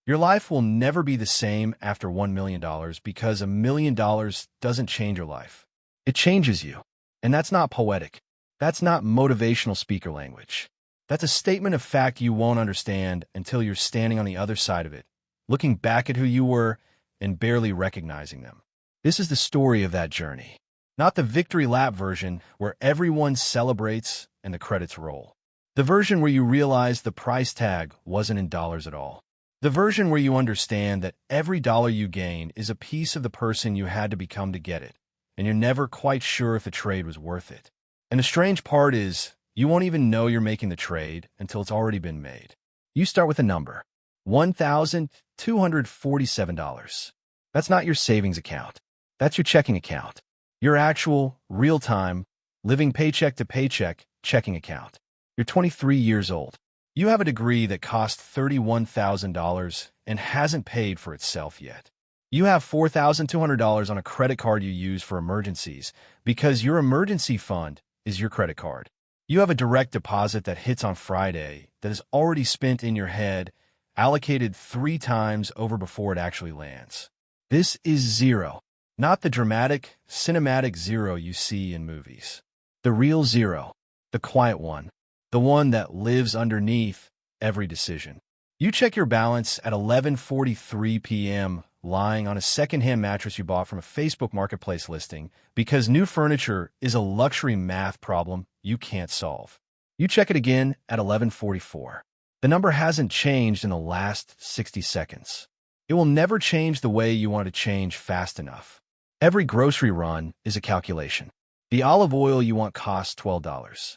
Your life will never be the same after $1 million because $1 million doesn't change your life. It changes you. And that's not poetic. That's not motivational speaker language. That's a statement of fact you won't understand until you're standing on the other side of it, looking back at who you were and barely recognizing them. This is the story of that journey, not the victory lap version where everyone celebrates and the credits roll. The version where you realize the price tag wasn't in dollars at all. The version where you understand that every dollar you gain is a piece of the person you had to become to get it, and you're never quite sure if the trade was worth it. And the strange part is, you won't even know you're making the trade until it's already been made. You start with a number, $1,247. That's not your savings account. That's your checking account. Your actual, real-time, living paycheck to paycheck checking account. You're 23 years old. You have a degree that cost $31,000 and hasn't paid for itself yet. You have $4,200 on a credit card you use for emergencies because your emergency fund is your credit card. You have a direct deposit that hits on Friday that is already spent in your head, allocated 3 times over before it actually lands. This is zero, not the dramatic, cinematic zero you see in movies. The real zero, the quiet one, the one that lives underneath every decision. You check your balance at 11:43 p.m., lying on a secondhand mattress you bought from a Facebook Marketplace listing because new furniture is a luxury math problem you can't solve. You check it again at 11:44. The number hasn't changed in the last 60 seconds. It will never change the way you want to change fast enough. Every grocery run is a calculation. The olive oil you want costs $12.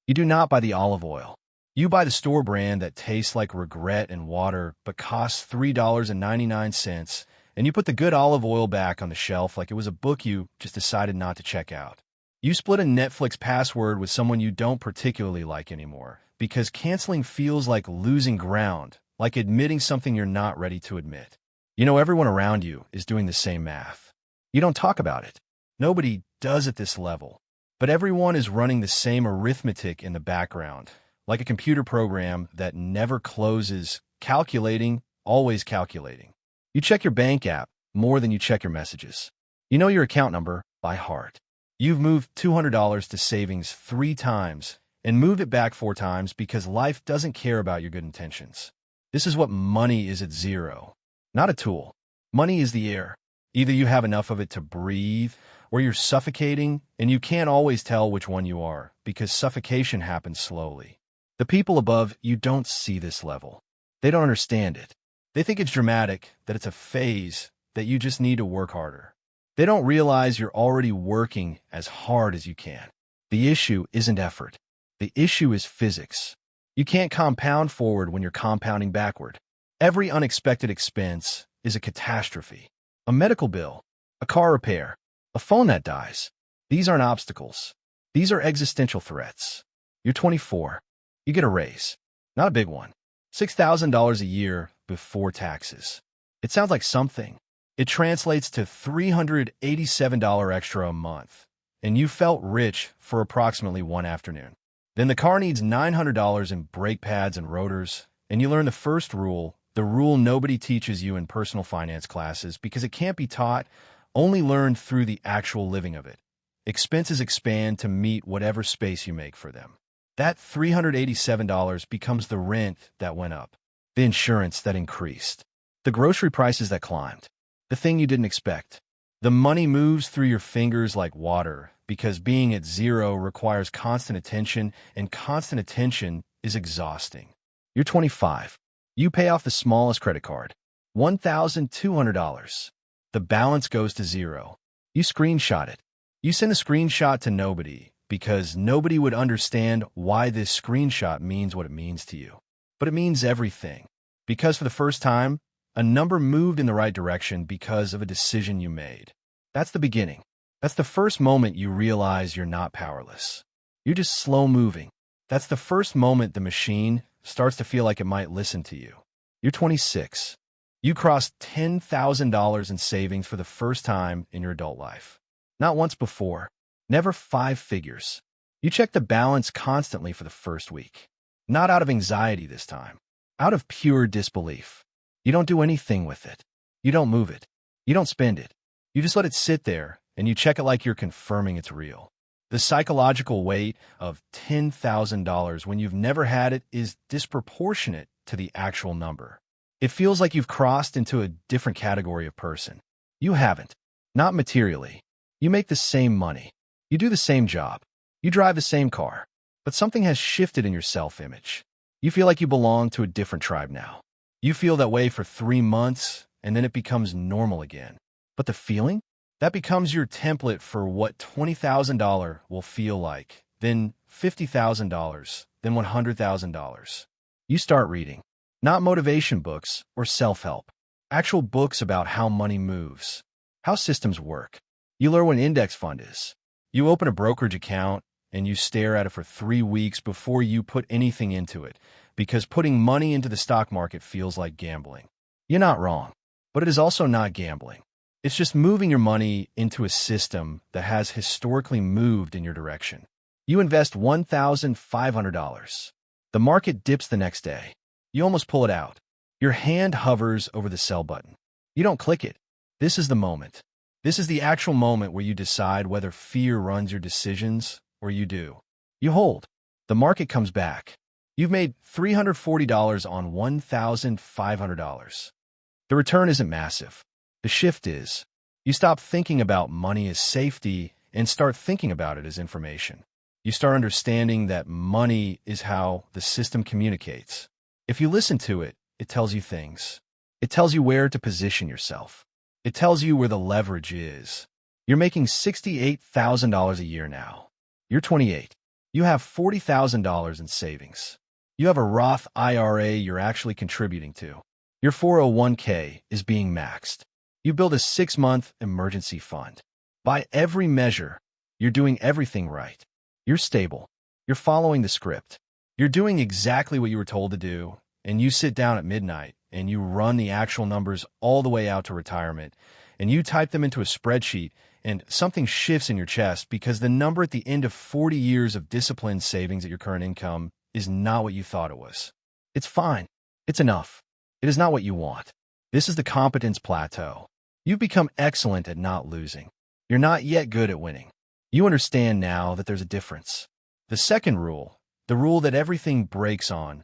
You do not buy the olive oil. You buy the store brand that tastes like regret and water but costs $3.99, and you put the good olive oil back on the shelf like it was a book you just decided not to check out. You split a Netflix password with someone you don't particularly like anymore because canceling feels like losing ground, like admitting something you're not ready to admit. You know everyone around you is doing the same math. You don't talk about it. Nobody does at this level. But everyone is running the same arithmetic in the background, like a computer program that never closes, calculating, always calculating. You check your bank app more than you check your messages. You know your account number by heart. You've moved $200 to savings 3 times and moved it back 4 times because life doesn't care about your good intentions. This is what money is at zero, not a tool. Money is the air. Either you have enough of it to breathe, or you're suffocating, and you can't always tell which one you are because suffocation happens slowly. The people above you don't see this level. They don't understand it. They think it's dramatic, that it's a phase, that you just need to work harder. They don't realize you're already working as hard as you can. The issue isn't effort. The issue is physics. You can't compound forward when you're compounding backward. Every unexpected expense is a catastrophe. A medical bill, a car repair, a phone that dies. These aren't obstacles. These are existential threats. You're 24. You get a raise. Not a big one. $6,000 a year before taxes. It sounds like something. It translates to $387 extra a month. And you felt rich for approximately 1 afternoon. Then the car needs $900 in brake pads and rotors. And you learn the first rule, the rule nobody teaches you in personal finance classes because it can't be taught, only learned through the actual living of it. Expenses expand to meet whatever space you make for them. That $387 becomes the rent that went up, the insurance that increased, the grocery prices that climbed, the thing you didn't expect. The money moves through your fingers like water because being at zero requires constant attention, and constant attention is exhausting. You're 25. You pay off the smallest credit card, $1,200. The balance goes to zero. You screenshot it. You send a screenshot to nobody because nobody would understand why this screenshot means what it means to you. But it means everything. Because for the first time, a number moved in the right direction because of a decision you made. That's the beginning. That's the first moment you realize you're not powerless. You're just slow moving. That's the first moment the machine starts to feel like it might listen to you. You're 26. You crossed $10,000 in savings for the first time in your adult life. Not once before. Never 5 figures. You check the balance constantly for the first week. Not out of anxiety this time. Out of pure disbelief. You don't do anything with it. You don't move it. You don't spend it. You just let it sit there, and you check it like you're confirming it's real. The psychological weight of $10,000 when you've never had it is disproportionate to the actual number. It feels like you've crossed into a different category of person. You haven't. Not materially. You make the same money. You do the same job. You drive the same car. But something has shifted in your self-image. You feel like you belong to a different tribe now. You feel that way for 3 months, and then it becomes normal again. But the feeling? That becomes your template for what $20,000 will feel like, then $50,000, then $100,000. You start reading. Not motivation books or self-help. Actual books about how money moves, how systems work. You learn what an index fund is. You open a brokerage account and you stare at it for 3 weeks before you put anything into it, because putting money into the stock market feels like gambling. You're not wrong, but it is also not gambling. It's just moving your money into a system that has historically moved in your direction. You invest $1,500. The market dips the next day. You almost pull it out. Your hand hovers over the sell button. You don't click it. This is the moment. This is the actual moment where you decide whether fear runs your decisions or you do. You hold. The market comes back. You've made $340 on $1,500. The return isn't massive. The shift is, you stop thinking about money as safety and start thinking about it as information. You start understanding that money is how the system communicates. If you listen to it, it tells you things. It tells you where to position yourself. It tells you where the leverage is. You're making $68,000 a year now. You're 28. You have $40,000 in savings. You have a Roth IRA you're actually contributing to. Your 401k is being maxed. You build a 6-month emergency fund. By every measure, you're doing everything right. You're stable. You're following the script. You're doing exactly what you were told to do, and you sit down at midnight and you run the actual numbers all the way out to retirement, and you type them into a spreadsheet, and something shifts in your chest because the number at the end of 40 years of disciplined savings at your current income is not what you thought it was. It's fine. It's enough. It is not what you want. This is the competence plateau. You've become excellent at not losing. You're not yet good at winning. You understand now that there's a difference. The second rule, the rule that everything breaks on,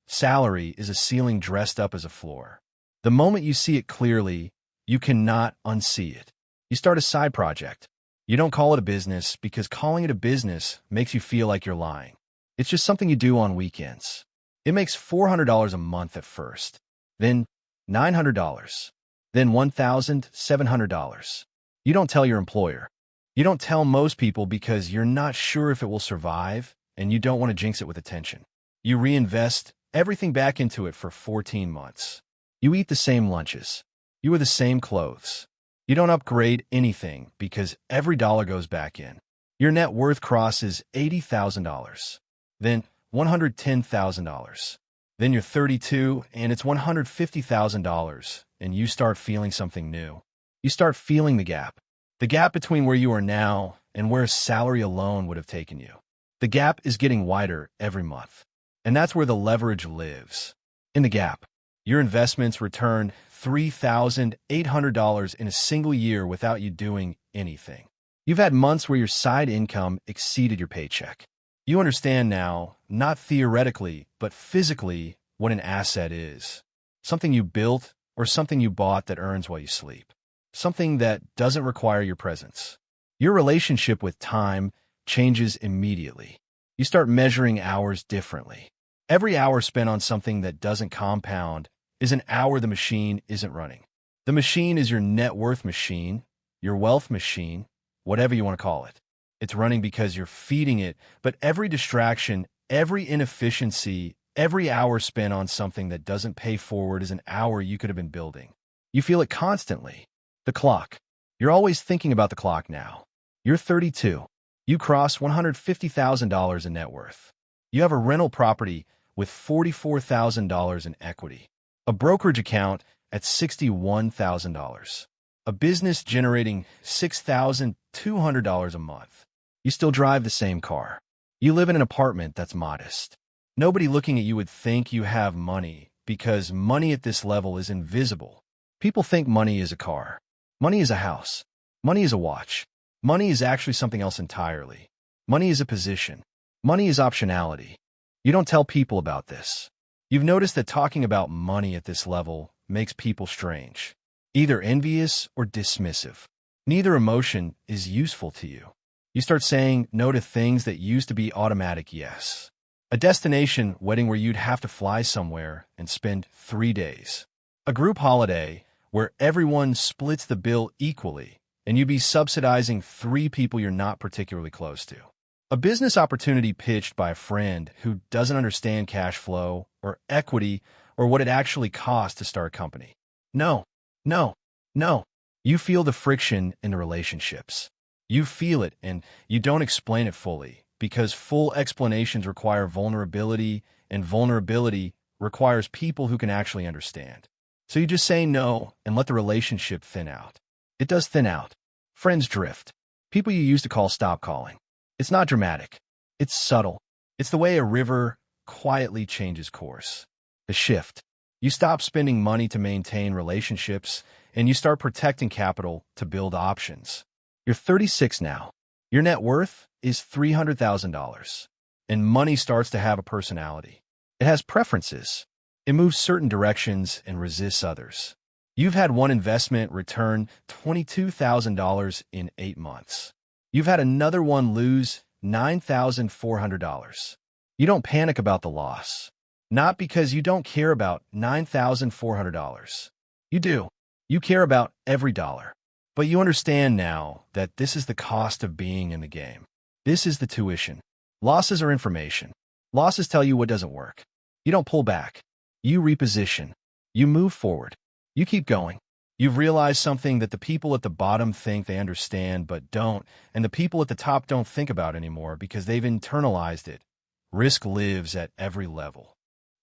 salary is a ceiling dressed up as a floor. The moment you see it clearly, you cannot unsee it. You start a side project. You don't call it a business because calling it a business makes you feel like you're lying. It's just something you do on weekends. It makes $400 a month at first, then $900, then $1,700. You don't tell your employer. You don't tell most people because you're not sure if it will survive, and you don't want to jinx it with attention. You reinvest everything back into it for 14 months. You eat the same lunches. You wear the same clothes. You don't upgrade anything because every dollar goes back in. Your net worth crosses $80,000, then $110,000. Then you're 32 and it's $150,000, and you start feeling something new. You start feeling the gap between where you are now and where salary alone would have taken you. The gap is getting wider every month, and that's where the leverage lives. In the gap, your investments return $3,800 in a single year without you doing anything. You've had months where your side income exceeded your paycheck. You understand now, not theoretically, but physically, what an asset is. Something you built or something you bought that earns while you sleep. Something that doesn't require your presence. Your relationship with time changes immediately. You start measuring hours differently. Every hour spent on something that doesn't compound is an hour the machine isn't running. The machine is your net worth machine, your wealth machine, whatever you want to call it. It's running because you're feeding it, but every distraction, every inefficiency, every hour spent on something that doesn't pay forward is an hour you could have been building. You feel it constantly. The clock. You're always thinking about the clock now. You're 32. You cross $150,000 in net worth. You have a rental property with $44,000 in equity. A brokerage account at $61,000. A business generating $6,200 a month. You still drive the same car. You live in an apartment that's modest. Nobody looking at you would think you have money, because money at this level is invisible. People think money is a car. Money is a house. Money is a watch. Money is actually something else entirely. Money is a position. Money is optionality. You don't tell people about this. You've noticed that talking about money at this level makes people strange, either envious or dismissive. Neither emotion is useful to you. You start saying no to things that used to be automatic yes. A destination wedding where you'd have to fly somewhere and spend 3 days. A group holiday where everyone splits the bill equally and you'd be subsidizing 3 people you're not particularly close to. A business opportunity pitched by a friend who doesn't understand cash flow or equity or what it actually costs to start a company. No, no, no. You feel the friction in the relationships. You feel it and you don't explain it fully because full explanations require vulnerability and vulnerability requires people who can actually understand. So you just say no and let the relationship thin out. It does thin out. Friends drift. People you used to call stop calling. It's not dramatic. It's subtle. It's the way a river quietly changes course. The shift. You stop spending money to maintain relationships, and you start protecting capital to build options. You're 36 now. Your net worth is $300,000, and money starts to have a personality. It has preferences. It moves certain directions and resists others. You've had one investment return $22,000 in 8 months. You've had another one lose $9,400. You don't panic about the loss. Not because you don't care about $9,400. You do. You care about every dollar. But you understand now that this is the cost of being in the game. This is the tuition. Losses are information. Losses tell you what doesn't work. You don't pull back. You reposition. You move forward. You keep going. You've realized something that the people at the bottom think they understand but don't, and the people at the top don't think about anymore because they've internalized it. Risk lives at every level.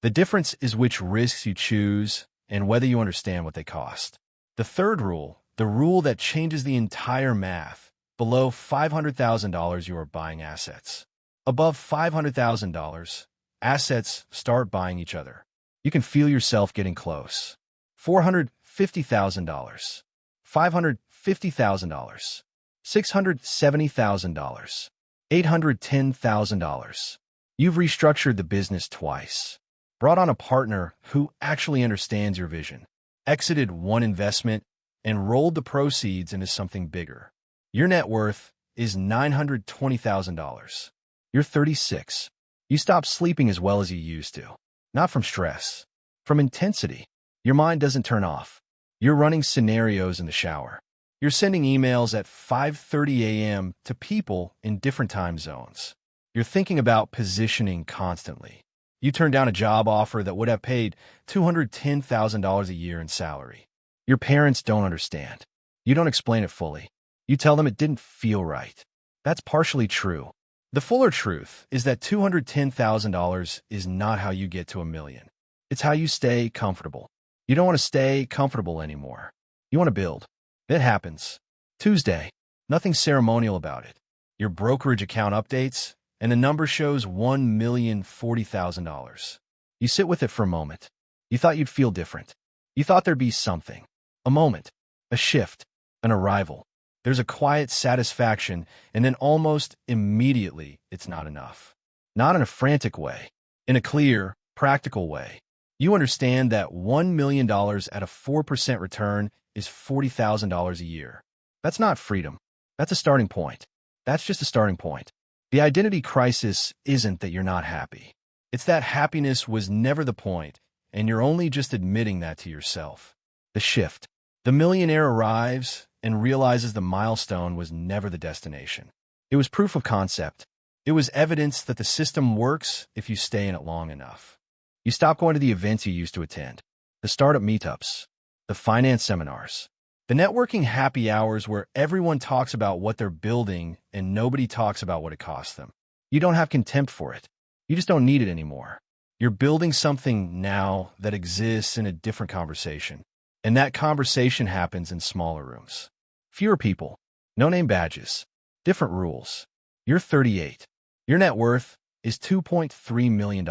The difference is which risks you choose and whether you understand what they cost. The third rule, the rule that changes the entire math. Below $500,000, you are buying assets. Above $500,000, assets start buying each other. You can feel yourself getting close. $450,000, $550,000, $670,000, $810,000. You've restructured the business twice, brought on a partner who actually understands your vision, exited one investment, and rolled the proceeds into something bigger. Your net worth is $920,000. You're 36. You stop sleeping as well as you used to. Not from stress, from intensity. Your mind doesn't turn off. You're running scenarios in the shower. You're sending emails at 5:30 a.m. to people in different time zones. You're thinking about positioning constantly. You turned down a job offer that would have paid $210,000 a year in salary. Your parents don't understand. You don't explain it fully. You tell them it didn't feel right. That's partially true. The fuller truth is that $210,000 is not how you get to $1 million. It's how you stay comfortable. You don't want to stay comfortable anymore. You want to build. It happens. Tuesday. Nothing ceremonial about it. Your brokerage account updates, and the number shows $1,040,000. You sit with it for a moment. You thought you'd feel different. You thought there'd be something. A moment. A shift. An arrival. There's a quiet satisfaction, and then almost immediately, it's not enough. Not in a frantic way. In a clear, practical way. You understand that $1 million at a 4% return is $40,000 a year. That's not freedom. That's a starting point. That's just a starting point. The identity crisis isn't that you're not happy. It's that happiness was never the point, and you're only just admitting that to yourself. The shift. The millionaire arrives and realizes the milestone was never the destination. It was proof of concept. It was evidence that the system works if you stay in it long enough. You stop going to the events you used to attend, the startup meetups, the finance seminars, the networking happy hours where everyone talks about what they're building and nobody talks about what it costs them. You don't have contempt for it. You just don't need it anymore. You're building something now that exists in a different conversation, and that conversation happens in smaller rooms. Fewer people, no name badges, different rules. You're 38. Your net worth is $2.3 million.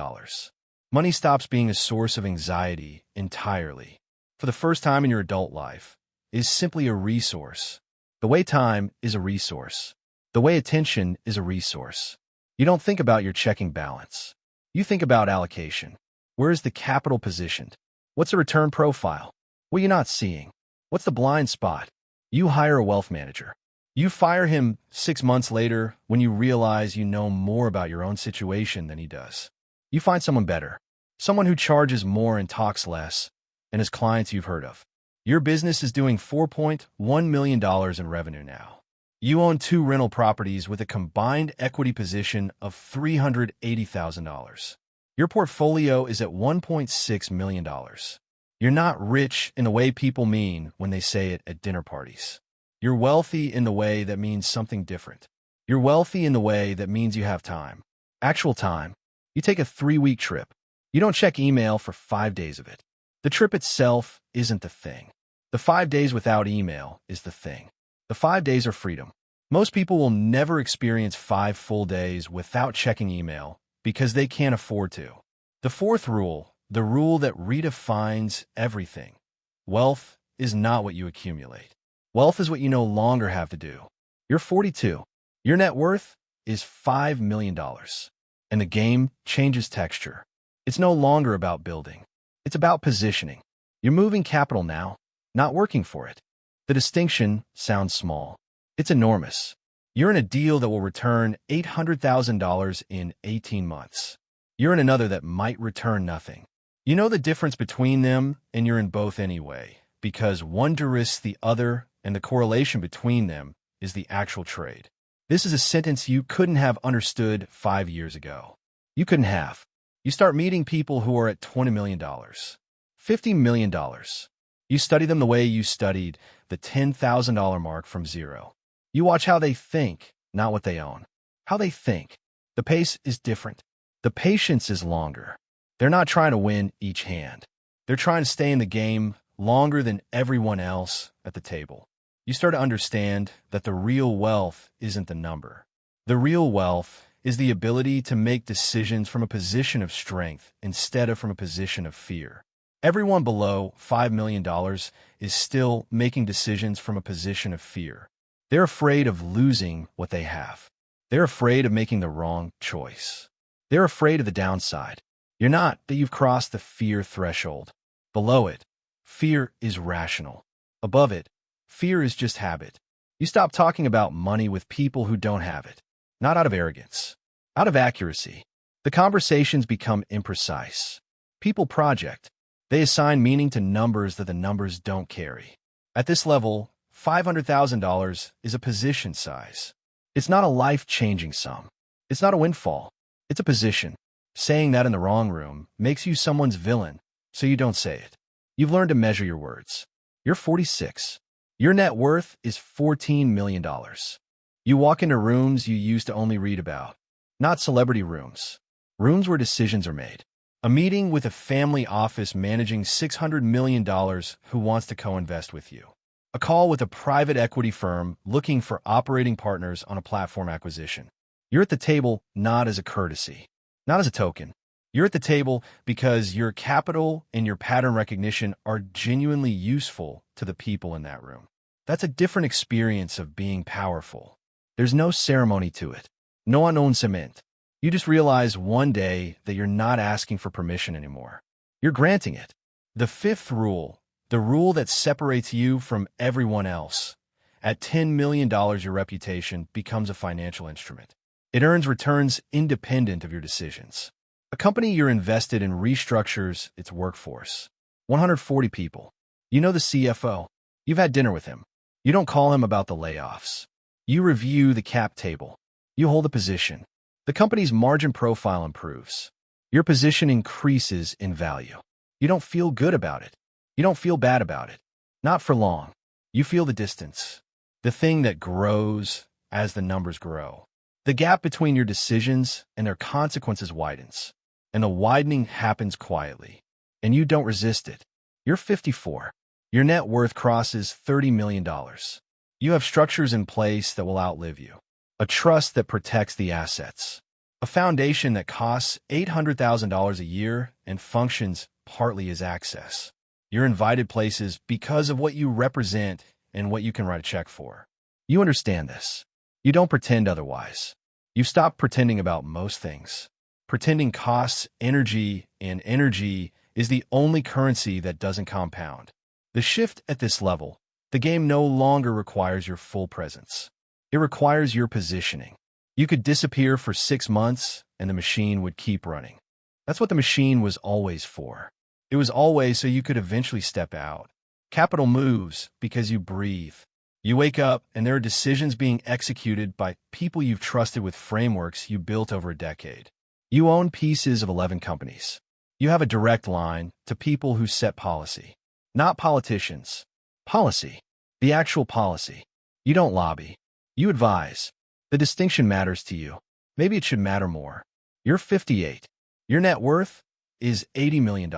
Money stops being a source of anxiety entirely. For the first time in your adult life, it is simply a resource. The way time is a resource. The way attention is a resource. You don't think about your checking balance. You think about allocation. Where is the capital positioned? What's the return profile? What are you not seeing? What's the blind spot? You hire a wealth manager. You fire him 6 months later when you realize you know more about your own situation than he does. You find someone better, someone who charges more and talks less, and has clients you've heard of. Your business is doing $4.1 million in revenue now. You own 2 rental properties with a combined equity position of $380,000. Your portfolio is at $1.6 million. You're not rich in the way people mean when they say it at dinner parties. You're wealthy in the way that means something different. You're wealthy in the way that means you have time. Actual time. You take a 3-week trip. You don't check email for 5 days of it. The trip itself isn't the thing. The 5 days without email is the thing. The 5 days are freedom. Most people will never experience 5 full days without checking email because they can't afford to. The 4th rule, the rule that redefines everything. Wealth is not what you accumulate. Wealth is what you no longer have to do. You're 42. Your net worth is $5 million. And the game changes texture. It's no longer about building. It's about positioning. You're moving capital now, not working for it. The distinction sounds small. It's enormous. You're in a deal that will return $800,000 in 18 months. You're in another that might return nothing. You know the difference between them, and you're in both anyway, because one de-risks the other, and the correlation between them is the actual trade. This is a sentence you couldn't have understood 5 years ago. You couldn't have. You start meeting people who are at $20 million, $50 million. You study them the way you studied the $10,000 mark from zero. You watch how they think, not what they own. How they think. The pace is different. The patience is longer. They're not trying to win each hand. They're trying to stay in the game longer than everyone else at the table. You start to understand that the real wealth isn't the number. The real wealth is the ability to make decisions from a position of strength instead of from a position of fear. Everyone below $5 million is still making decisions from a position of fear. They're afraid of losing what they have. They're afraid of making the wrong choice. They're afraid of the downside. You're not, that you've crossed the fear threshold. Below it, fear is rational. Above it, fear is just habit. You stop talking about money with people who don't have it. Not out of arrogance, out of accuracy. The conversations become imprecise. People project. They assign meaning to numbers that the numbers don't carry. At this level, $500,000 is a position size. It's not a life-changing sum. It's not a windfall. It's a position. Saying that in the wrong room makes you someone's villain, so you don't say it. You've learned to measure your words. You're 46. Your net worth is $14 million. You walk into rooms you used to only read about. Not celebrity rooms. Rooms where decisions are made. A meeting with a family office managing $600 million who wants to co-invest with you. A call with a private equity firm looking for operating partners on a platform acquisition. You're at the table not as a courtesy, not as a token. You're at the table because your capital and your pattern recognition are genuinely useful to the people in that room. That's a different experience of being powerful. There's no ceremony to it. No annoncement. You just realize one day that you're not asking for permission anymore. You're granting it. The 5th rule, the rule that separates you from everyone else. At $10 million, your reputation becomes a financial instrument. It earns returns independent of your decisions. A company you're invested in restructures its workforce. 140 people. You know the CFO. You've had dinner with him. You don't call him about the layoffs. You review the cap table. You hold a position. The company's margin profile improves. Your position increases in value. You don't feel good about it. You don't feel bad about it. Not for long. You feel the distance. The thing that grows as the numbers grow. The gap between your decisions and their consequences widens. And the widening happens quietly. And you don't resist it. You're 54. Your net worth crosses $30 million. You have structures in place that will outlive you. A trust that protects the assets. A foundation that costs $800,000 a year and functions partly as access. You're invited places because of what you represent and what you can write a check for. You understand this. You don't pretend otherwise. You've stopped pretending about most things. Pretending costs energy, and energy is the only currency that doesn't compound. The shift at this level, the game no longer requires your full presence. It requires your positioning. You could disappear for 6 months and the machine would keep running. That's what the machine was always for. It was always so you could eventually step out. Capital moves because you breathe. You wake up and there are decisions being executed by people you've trusted with frameworks you built over a decade. You own pieces of 11 companies. You have a direct line to people who set policy. Not politicians. Policy. The actual policy. You don't lobby. You advise. The distinction matters to you. Maybe it should matter more. You're 58. Your net worth is $80 million.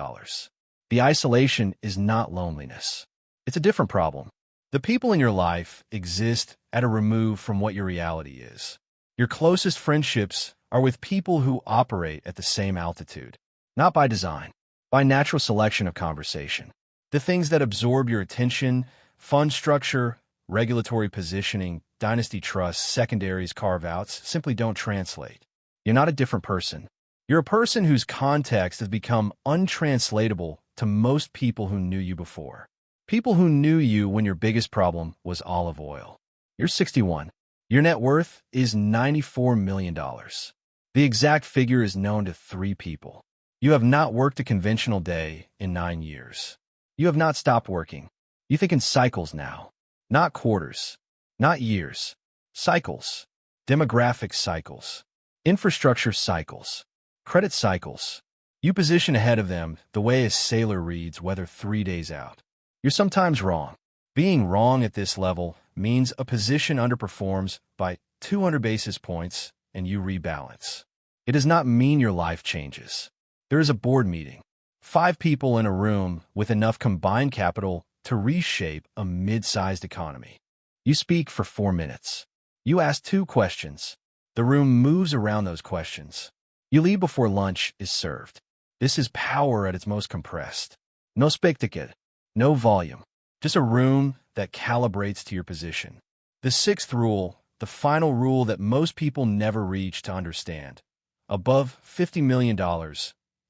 The isolation is not loneliness. It's a different problem. The people in your life exist at a remove from what your reality is. Your closest friendships are with people who operate at the same altitude. Not by design, by natural selection of conversation. The things that absorb your attention, fund structure, regulatory positioning, dynasty trusts, secondaries, carve-outs, simply don't translate. You're not a different person. You're a person whose context has become untranslatable to most people who knew you before. People who knew you when your biggest problem was olive oil. You're 61. Your net worth is $94 million. The exact figure is known to 3 people. You have not worked a conventional day in 9 years. You have not stopped working. You think in cycles now. Not quarters. Not years. Cycles. Demographic cycles. Infrastructure cycles. Credit cycles. You position ahead of them the way a sailor reads weather 3 days out. You're sometimes wrong. Being wrong at this level means a position underperforms by 200 basis points and you rebalance. It does not mean your life changes. There is a board meeting. 5 people in a room with enough combined capital to reshape a mid-sized economy. You speak for 4 minutes. You ask 2 questions. The room moves around those questions. You leave before lunch is served. This is power at its most compressed. No spectacle, no volume, just a room that calibrates to your position. The 6th rule, the final rule that most people never reach to understand. Above $50 million,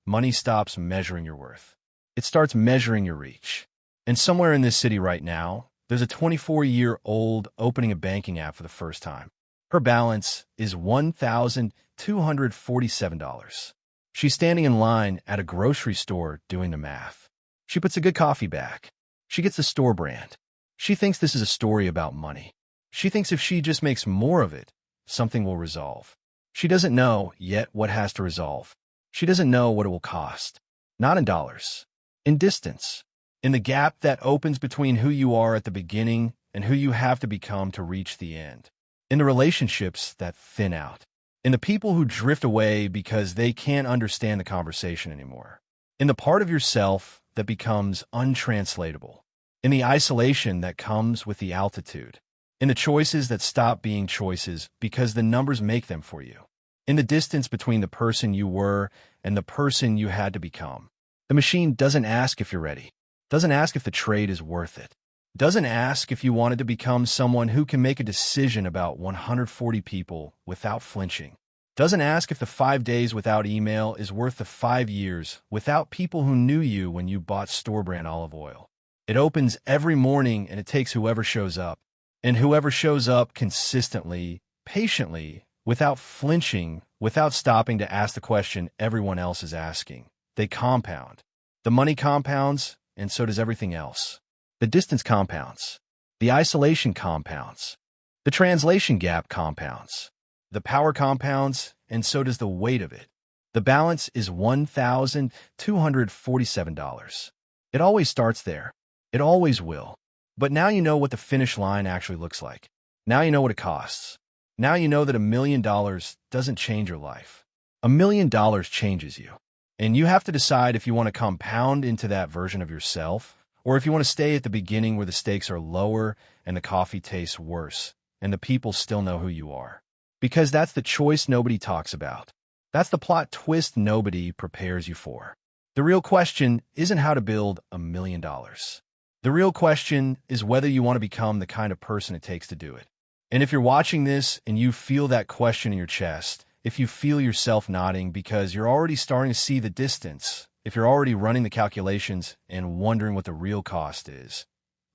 money stops measuring your worth. It starts measuring your reach. And somewhere in this city right now, there's a 24-year-old opening a banking app for the first time. Her balance is $1,247. She's standing in line at a grocery store doing the math. She puts a good coffee back. She gets the store brand. She thinks this is a story about money. She thinks if she just makes more of it, something will resolve. She doesn't know yet what has to resolve. She doesn't know what it will cost. Not in dollars. In distance. In the gap that opens between who you are at the beginning and who you have to become to reach the end. In the relationships that thin out. In the people who drift away because they can't understand the conversation anymore. In the part of yourself that becomes untranslatable. In the isolation that comes with the altitude. In the choices that stop being choices because the numbers make them for you. In the distance between the person you were and the person you had to become. The machine doesn't ask if you're ready. Doesn't ask if the trade is worth it. Doesn't ask if you wanted to become someone who can make a decision about 140 people without flinching. Doesn't ask if the 5 days without email is worth the 5 years without people who knew you when you bought store-brand olive oil. It opens every morning and it takes whoever shows up. And whoever shows up consistently, patiently, without flinching, without stopping to ask the question everyone else is asking. They compound. The money compounds, and so does everything else. The distance compounds. The isolation compounds. The translation gap compounds. The power compounds, and so does the weight of it. The balance is $1,247. It always starts there. It always will. But now you know what the finish line actually looks like. Now you know what it costs. Now you know that $1 million doesn't change your life. $1 million changes you. And you have to decide if you want to compound into that version of yourself, or if you want to stay at the beginning where the stakes are lower and the coffee tastes worse, and the people still know who you are. Because that's the choice nobody talks about. That's the plot twist nobody prepares you for. The real question isn't how to build $1 million. The real question is whether you want to become the kind of person it takes to do it. And if you're watching this and you feel that question in your chest, if you feel yourself nodding because you're already starting to see the distance, if you're already running the calculations and wondering what the real cost is,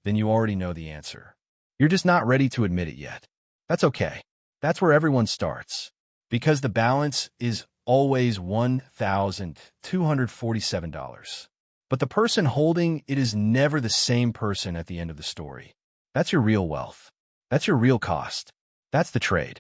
then you already know the answer. You're just not ready to admit it yet. That's okay. That's where everyone starts. Because the balance is always $1,247. But the person holding it is never the same person at the end of the story. That's your real wealth. That's your real cost. That's the trade.